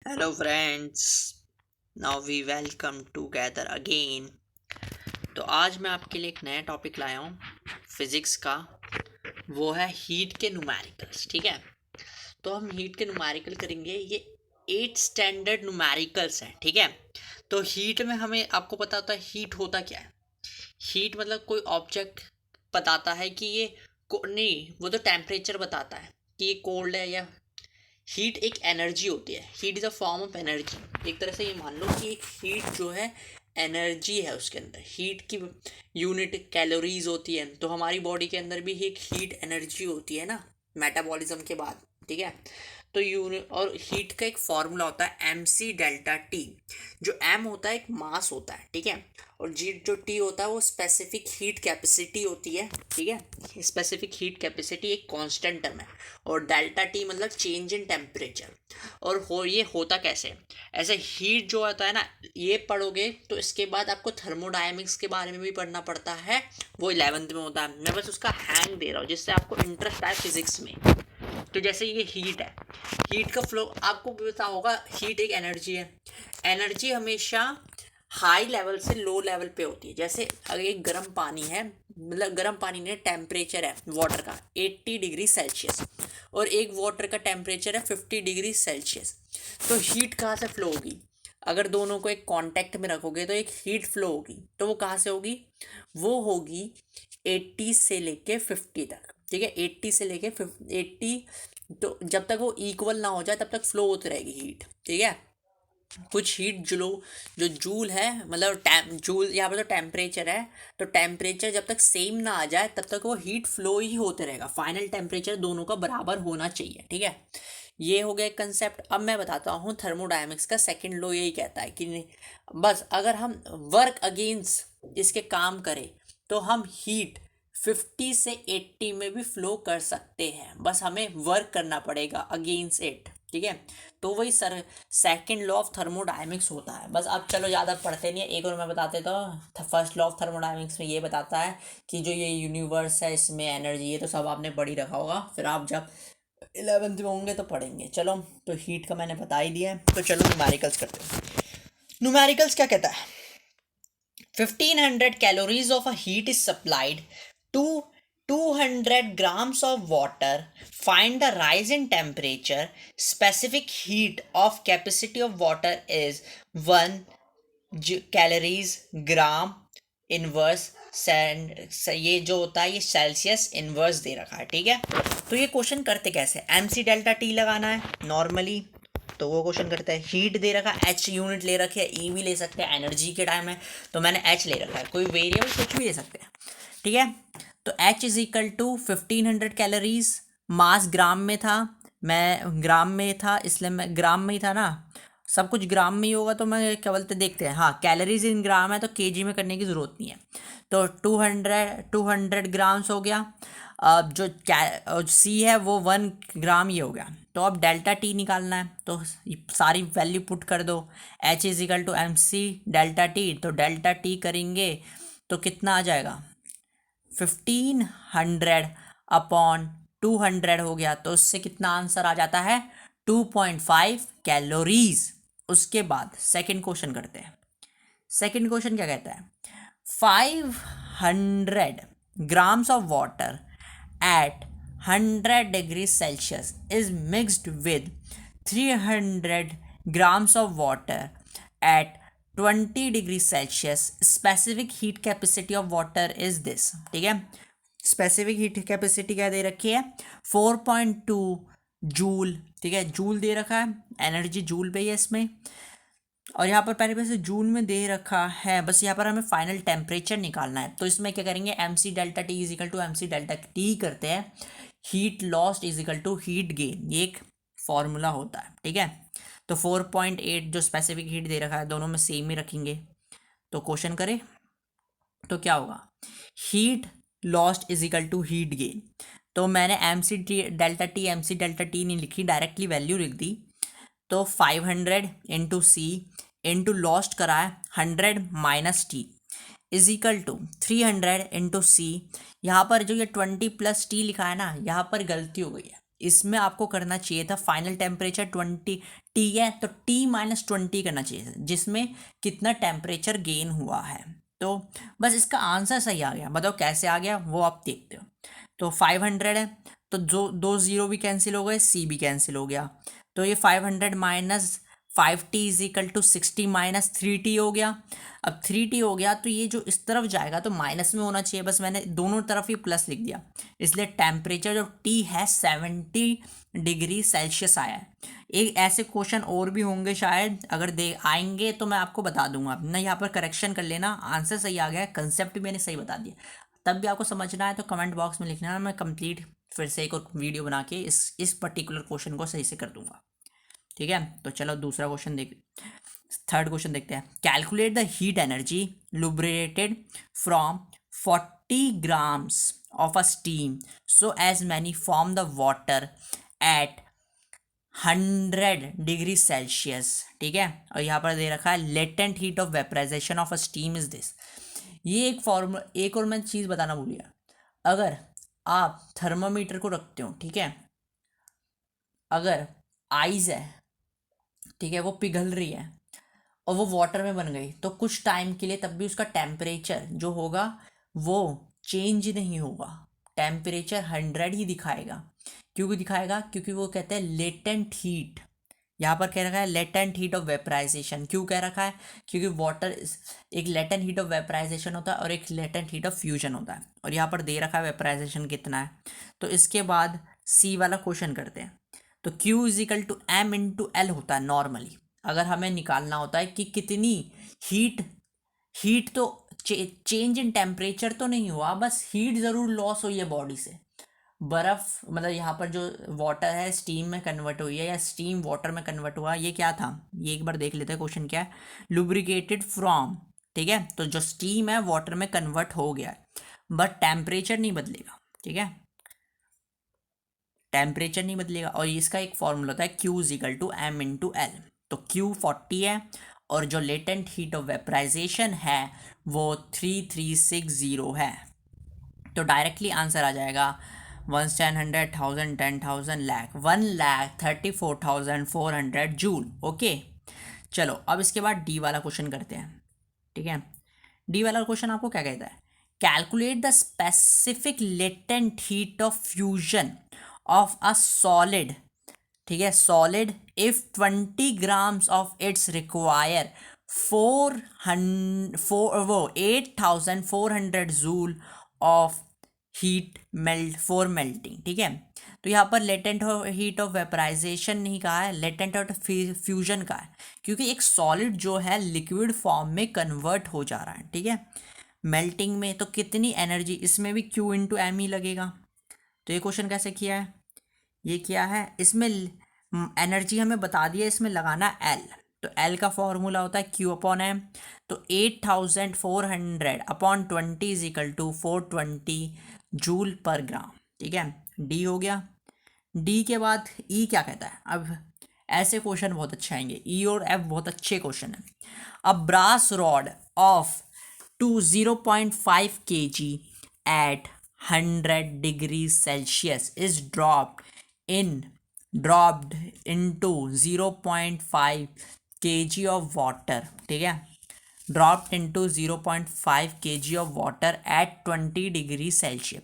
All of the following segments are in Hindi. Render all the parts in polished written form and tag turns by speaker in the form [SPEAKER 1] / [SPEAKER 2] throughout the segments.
[SPEAKER 1] Hello friends, now we welcome together again। तो आज मैं आपके लिए एक नया टॉपिक लाया हूँ फिजिक्स का। वो है हीट के न्यूमेरिकल्स। ठीक है, तो हम हीट के न्यूमेरिकल करेंगे। ये 8 स्टैंडर्ड न्यूमेरिकल्स हैं। ठीक है, तो हीट में हमें आपको पता होता है हीट होता क्या है। हीट मतलब कोई ऑब्जेक्ट बताता है कि ये नहीं, वो तो टेम्परेचर बताता है कि ये कोल्ड है या। हीट एक एनर्जी होती है। Heat is a form of energy. एक तरह से ये मान लो कि एक हीट जो है एनर्जी है। उसके अंदर हीट की यूनिट कैलोरीज होती है। तो हमारी बॉडी के अंदर भी एक हीट एनर्जी होती है ना, मेटाबॉलिज्म के बाद। ठीक है, तो यूनिट और हीट का एक फॉर्मूला होता है एम सी डेल्टा टी। जो एम होता है एक मास होता है। ठीक है, और जी जो टी होता है वो स्पेसिफिक हीट कैपेसिटी होती है। ठीक है, स्पेसिफिक हीट कैपेसिटी एक कांस्टेंट टर्म है। और डेल्टा टी मतलब चेंज इन टेम्परेचर। और ये होता कैसे, ऐसे हीट जो होता है ना, ये पढ़ोगे तो इसके बाद आपको थर्मोडायनेमिक्स के बारे में भी पढ़ना पड़ता है। वो 11th में होता है। मैं बस उसका हैंग दे रहा हूँ जिससे आपको इंटरेस्ट आए फिजिक्स में। तो जैसे ये हीट है, हीट का फ्लो आपको पता होगा। हीट एक एनर्जी है। एनर्जी हमेशा हाई लेवल से लो लेवल पे होती है। जैसे अगर एक गर्म पानी है, मतलब गर्म पानी में टेम्परेचर है वाटर का 80 डिग्री सेल्सियस, और एक वाटर का टेम्परेचर है 50 डिग्री सेल्सियस। तो हीट कहाँ से फ्लो होगी? अगर दोनों को एक कांटेक्ट में रखोगे तो एक हीट फ्लो होगी। तो वो कहाँ से होगी? वो होगी 80 से लेके 50 तक। ठीक है, 80 से लेके 80। तो जब तक वो इक्वल ना हो जाए तब तक फ्लो होती रहेगी हीट। ठीक है, कुछ हीट जो जूल है, मतलब जूल यहाँ पर तो टेम्परेचर है। तो टेम्परेचर जब तक सेम ना आ जाए तब तक वो हीट फ्लो ही होते रहेगा। फाइनल टेम्परेचर दोनों का बराबर होना चाहिए। ठीक है, ये हो गया एक कंसेप्ट। अब मैं बताता हूँ थर्मोडायनेमिक्स का सेकंड लॉ यही कहता है कि नहीं, बस अगर हम वर्क अगेंस्ट इसके काम करें तो हम हीट 50 से 80 में भी फ्लो कर सकते हैं। बस हमें वर्क करना पड़ेगा अगेंस्ट इट। ठीक है, तो वही sir second law of thermodynamics होता है। बस अब चलो ज़्यादा पढ़ते नहीं है, एक और मैं बताते तो। फर्स्ट लॉ ऑफ थर्मोडायनेमिक्स में ये बताता है कि जो ये यूनिवर्स है इसमें एनर्जी है। तो सब आपने पढ़ ही रखा होगा, फिर आप जब 11th में होंगे तो पढ़ेंगे। चलो, तो हीट का मैंने बता ही दिया है, तो चलो न्यूमेरिकल्स करते हैं। न्यूमेरिकल्स क्या कहता है? 1500 calories of a heat is supplied to 200 grams of water. Find the rise in temperature. Specific heat of capacity of water is 1 calories gram inverse. ये जो होता है ये सेल्सियस इनवर्स दे रखा है। ठीक है, तो ये क्वेश्चन करते कैसे? एम सी डेल्टा टी लगाना है नॉर्मली। तो वो क्वेश्चन करता है। हीट दे रखा है, एच यूनिट ले रखे है, ई भी ले सकते हैं, एनर्जी के टाइम है तो मैंने एच ले रखा है। कोई वेरिएबल कुछ भी ले सकते हैं। ठीक है, तो H is equal to 1500 calories. Mass gram में था, मैं ग्राम में था इसलिए मैं ग्राम में ही था ना। सब कुछ ग्राम में ही होगा तो मैं क्या बोलते देखते हैं। हाँ, कैलोरीज इन ग्राम है तो केजी में करने की ज़रूरत नहीं है। तो 200 ग्राम्स हो गया। अब जो सी है वो 1 ग्राम ही हो गया। तो अब डेल्टा टी निकालना है तो सारी वैल्यू पुट कर दो। H is equal to M C delta T. तो डेल्टा टी करेंगे तो कितना आ जाएगा? 1500 अपॉन 200 हो गया। तो उससे कितना आंसर आ जाता है? 2.5 कैलोरीज। उसके बाद सेकंड क्वेश्चन करते हैं। सेकंड क्वेश्चन क्या कहता है? 500 grams of water at 100 degrees Celsius is mixed with 300 grams of water at 20 degrees Celsius. Specific heat capacity of water is this. ठीक है, स्पेसिफिक हीट कैपेसिटी क्या दे रखी है? 4.2 जूल। ठीक है, जूल दे रखा है, एनर्जी जूल पे ही है इसमें। और यहाँ पर पहले से जून में दे रखा है। बस यहाँ पर हमें फाइनल टेम्परेचर निकालना है। तो इसमें क्या करेंगे? M C delta T is equal to M C delta T करते हैं। Heat lost is equal to heat gain, ये एक फॉर्मूला होता है। ठीक है, तो 4.8 जो स्पेसिफिक हीट दे रखा है दोनों में सेम ही रखेंगे। तो क्वेश्चन करें तो क्या होगा? Heat lost is equal to heat gain. तो मैंने एम सी डेल्टा टी नहीं लिखी, डायरेक्टली वैल्यू लिख दी। तो 500 इंटू सी इंटू लॉस्ट करा है 100 minus T is equal to 300 into C. यहाँ पर जो ये 20 प्लस टी लिखा है ना, यहाँ पर गलती हो गई है। इसमें आपको करना चाहिए था फाइनल टेम्परेचर 20 टी है तो T-20 करना चाहिए, जिसमें कितना टेम्परेचर गेन हुआ है। तो बस इसका आंसर सही आ गया, बताओ कैसे आ गया वो आप देखते हो। तो 500 है तो जो दो जीरो भी कैंसिल हो गए, सी भी कैंसिल हो गया, तो ये 500 minus 5t is equal to 60 minus 3t हो गया। अब 3t हो गया तो ये जो इस तरफ जाएगा तो माइनस में होना चाहिए, बस मैंने दोनों तरफ ही प्लस लिख दिया, इसलिए टेम्परेचर जो T है 70 डिग्री सेल्सियस आया है। एक ऐसे क्वेश्चन और भी होंगे शायद, अगर दे आएंगे तो मैं आपको बता दूंगा ना, यहाँ पर करेक्शन कर लेना, आंसर सही आ गया है, कंसेप्ट मैंने सही बता दिया। तब भी आपको समझना है तो कमेंट बॉक्स में लिखना, मैं कंप्लीट फिर से एक और वीडियो बना के इस पर्टिकुलर क्वेश्चन को सही से कर दूंगा। ठीक है, तो चलो दूसरा क्वेश्चन देख, थर्ड क्वेश्चन देखते हैं। Calculate the heat energy lubricated from 40 grams of a steam so as many form the water at 100 degree Celsius. ठीक है, और यहाँ पर दे रखा है latent heat of vaporisation of a steam is this. ये एक फॉर्मूला, एक और मैं चीज़ बताना भूल गया, अगर आप थर्मामीटर को रखते हो, ठीक है, अगर आइस है, ठीक है, वो पिघल रही है और वो वाटर में बन गई तो कुछ टाइम के लिए तब भी उसका टेम्परेचर जो होगा वो चेंज नहीं होगा, टेम्परेचर 100 ही दिखाएगा। क्यों दिखाएगा? क्योंकि वो कहते हैं लेटेंट हीट, यहाँ पर कह रखा है लेटेंट हीट ऑफ वेपराइजेशन। क्यों कह रखा है? क्योंकि वाटर एक लेटेंट हीट ऑफ वेपराइजेशन होता है और एक लेटेंट हीट ऑफ फ्यूजन होता है, और यहाँ पर दे रखा है वेपराइजेशन कितना है। तो इसके बाद सी वाला क्वेश्चन करते हैं। तो Q is equal to M into L होता है नॉर्मली, अगर हमें निकालना होता है कि कितनी हीट, हीट तो चेंज इन टेम्परेचर तो नहीं हुआ, बस हीट ज़रूर लॉस हुई है बॉडी से। बर्फ़ मतलब यहाँ पर जो वाटर है स्टीम में कन्वर्ट हुई है या स्टीम वाटर में कन्वर्ट हुआ, ये क्या था, ये एक बार देख लेते हैं क्वेश्चन क्या है। लुब्रिकेटेड फ्रॉम, ठीक है, तो जो स्टीम है वाटर में कन्वर्ट हो गया है, बट टेम्परेचर नहीं बदलेगा। ठीक है, टेम्परेचर नहीं बदलेगा, और इसका एक फॉर्मूला होता है Q is equal to M into L. तो Q 40 है और जो लेटेंट हीट ऑफ वेपराइजेशन है वो 3360 है। तो डायरेक्टली आंसर आ जाएगा 1 10 100 1000 10,000 लाख 1,34,400 जूल। ओके, चलो अब इसके बाद डी वाला क्वेश्चन करते हैं। ठीक है, डी वाला क्वेश्चन आपको क्या कहता है? Calculate the specific latent heat of fusion of a solid, ठीक है, solid if 20 grams of its require 8,400 joule of heat melt for melting. ठीक है, तो यहाँ पर लेटेंट हीट ऑफ वेपराइजेशन नहीं कहा है, लेटेंट ऑफ फ्यूजन का है, क्योंकि एक सॉलिड जो है लिक्विड फॉर्म में कन्वर्ट हो जा रहा है। ठीक है, मेल्टिंग में, तो कितनी एनर्जी, इसमें भी Q इंटू एम ही लगेगा। तो ये क्वेश्चन कैसे किया है, ये किया है, इसमें एनर्जी हमें बता दिया, इसमें लगाना L, तो L का फॉर्मूला होता है Q अपॉन M। तो 8,400 upon 20 is equal to 420 joule per gram. ठीक है, D हो गया। D के बाद E क्या कहता है? अब ऐसे क्वेश्चन बहुत अच्छे आएंगे, E और F बहुत अच्छे क्वेश्चन हैं। अब brass rod of two 0.5 kg at 100 degree Celsius is dropped into 0.5 kg of water। ठीक है, dropped into 0.5 kg of water at 20 degree Celsius.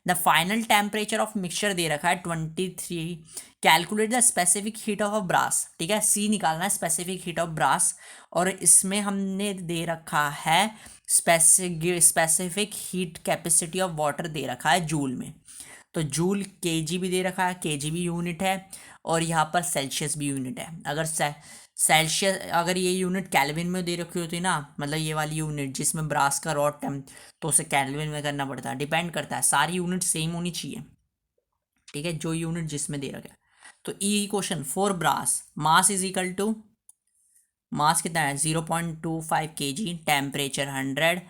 [SPEAKER 1] The final temperature of mixture दे रखा है 23। Calculate the specific heat of brass. ठीक है, सी निकालना है स्पेसिफिक हीट ऑफ ब्रास, और इसमें हमने दे रखा है specific heat capacity of water दे रखा है जूल में। तो जूल केजी भी दे रखा है, केजी भी यूनिट है, और यहाँ पर सेल्सियस भी यूनिट है। अगर सेल्सियस, अगर ये यूनिट केल्विन में दे रखी होती ना, मतलब ये वाली यूनिट जिसमें ब्रास का रॉड टेम, तो उसे केल्विन में करना पड़ता है, डिपेंड करता है, सारी यूनिट सेम होनी चाहिए। ठीक है, जो यूनिट जिसमें दे रखा है। तो ई question for brass, mass is equal to, mass कितना है 0.25 kg, temperature 100।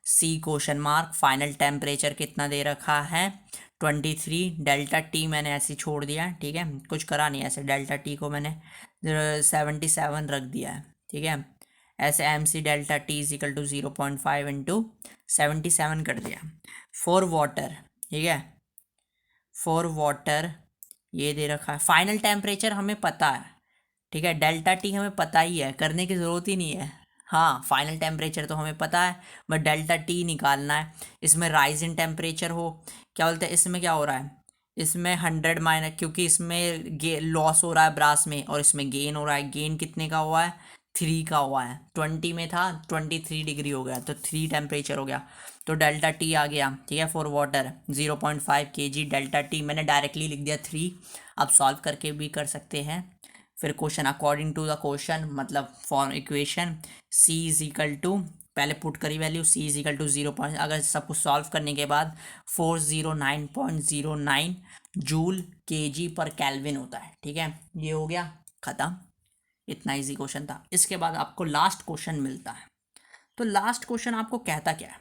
[SPEAKER 1] C question mark, final temperature कितना दे रखा है 23। डेल्टा टी मैंने ऐसे छोड़ दिया है, ठीक है, कुछ करा नहीं, ऐसे डेल्टा टी को मैंने 77 रख दिया है। ठीक है, ऐसे M C delta T is equal to 0.5 into 77 कर दिया। फॉर वाटर, ठीक है, फॉर वाटर ये दे रखा है। फाइनल टेम्परेचर हमें पता है, ठीक है, डेल्टा टी हमें पता ही है, करने की ज़रूरत ही नहीं है। हाँ, फाइनल टेम्परेचर तो हमें पता है, बट डेल्टा टी निकालना है। इसमें राइज इन टेम्परेचर हो, क्या बोलते हैं, इसमें क्या हो रहा है, इसमें 100 माइनस, क्योंकि इसमें लॉस हो रहा है ब्रास में, और इसमें गेन हो रहा है। गेन कितने का हुआ है, 3 का हुआ है। 20 में था, 23 डिग्री हो गया, तो 3 टेम्परेचर हो गया। तो डेल्टा टी आ गया, ठीक है, for water 0.5 kg delta T. मैंने डायरेक्टली लिख दिया 3, आप सॉल्व करके भी कर सकते हैं। फिर question, according to the question, मतलब for equation, C is equal to, पहले पुट करी value, C is equal to 0 अगर सब कुछ सॉल्व करने के बाद 409.09 जूल केजी पर केल्विन होता है, ठीक है। ये हो गया ख़त्म, इतना इजी क्वेश्चन था। इसके बाद आपको लास्ट क्वेश्चन मिलता है। तो लास्ट क्वेश्चन आपको कहता क्या है,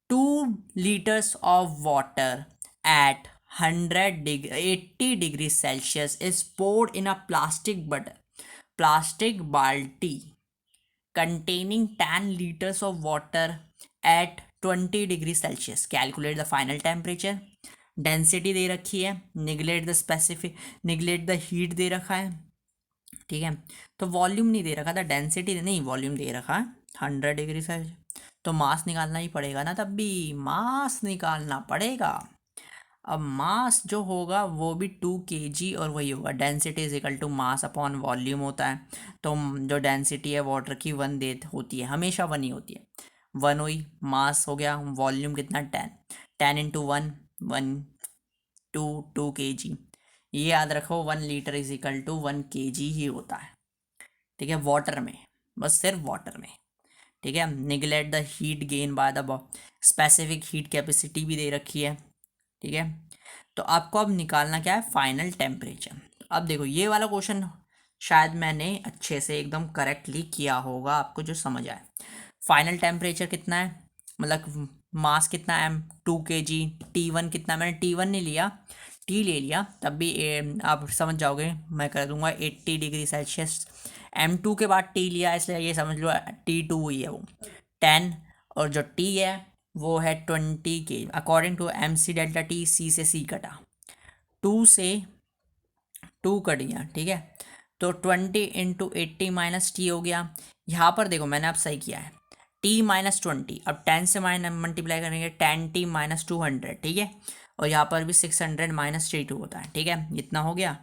[SPEAKER 1] 2 liters of water at 80 degrees Celsius is poured in a plastic balti containing 10 liters of water at 20 degrees Celsius. Calculate the final temperature. Density दे रखी है, निगलेट द हीट दे रखा है, ठीक है। तो वॉल्यूम नहीं दे रखा था, डेंसिटी नहीं, वॉल्यूम दे रखा है 100 डिग्री सेल्सियस। तो मास निकालना ही पड़ेगा ना, तब भी मास निकालना पड़ेगा। अब मास जो होगा वो भी 2 kg, और वही होगा density is equal to mass upon volume होता है। तो जो डेंसिटी है वाटर की 1 दे होती है, हमेशा 1 ही होती है। 1 हुई, मास हो गया, वॉल्यूम कितना 10, 10 इंटू 1, 1 2 kg। ये याद रखो, 1 litre is equal to 1 kg ही होता है, ठीक है, वाटर में, बस सिर्फ वाटर में, ठीक है। Neglect the heat gain by the specific heat capacity भी दे रखी है, ठीक है। तो आपको अब निकालना क्या है, फाइनल टेम्परेचर। अब देखो ये वाला क्वेश्चन शायद मैंने अच्छे से एकदम करेक्टली किया होगा, आपको जो समझ आए। फाइनल टेम्परेचर कितना है, मतलब मास कितना है, 2 kg। T1 कितना, मैंने T1 नहीं लिया, टी ले लिया, तब भी आप समझ जाओगे, मैं कर दूंगा 80 डिग्री सेल्सियस। M2 के बाद टी लिया, इसलिए ये समझ लो T2 हुई है वो 10, और जो टी है वो है 20 के। According to MC delta T, C से सी कटा, 2 से 2 कट गया, ठीक है। तो 20 इंटू 80 माइनस टी हो गया। यहाँ पर देखो मैंने अब सही किया है, टी माइनस 20, अब 10 से माइनस मल्टीप्लाई करेंगे, 10t माइनस 200, ठीक है। और यहाँ पर भी 600 माइनस 32 होता है, ठीक है, इतना हो गया।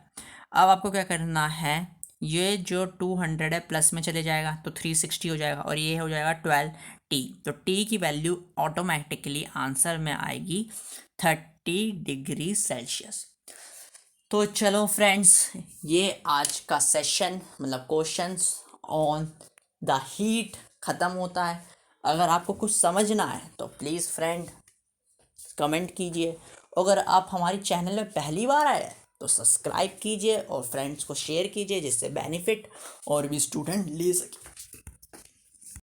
[SPEAKER 1] अब आपको क्या करना है, ये जो 200 है प्लस में चले जाएगा तो 360 हो जाएगा, और ये हो जाएगा 12t। तो t की वैल्यू ऑटोमेटिकली आंसर में आएगी 30 डिग्री सेल्सियस। तो चलो फ्रेंड्स, ये आज का सेशन, मतलब क्वेश्चंस ऑन द हीट ख़त्म होता है। अगर आपको कुछ समझना है तो प्लीज़ फ्रेंड कमेंट कीजिए। अगर आप हमारी चैनल में पहली बार आए तो सब्सक्राइब कीजिए और फ्रेंड्स को शेयर कीजिए, जिससे बेनिफिट और भी स्टूडेंट ले सके।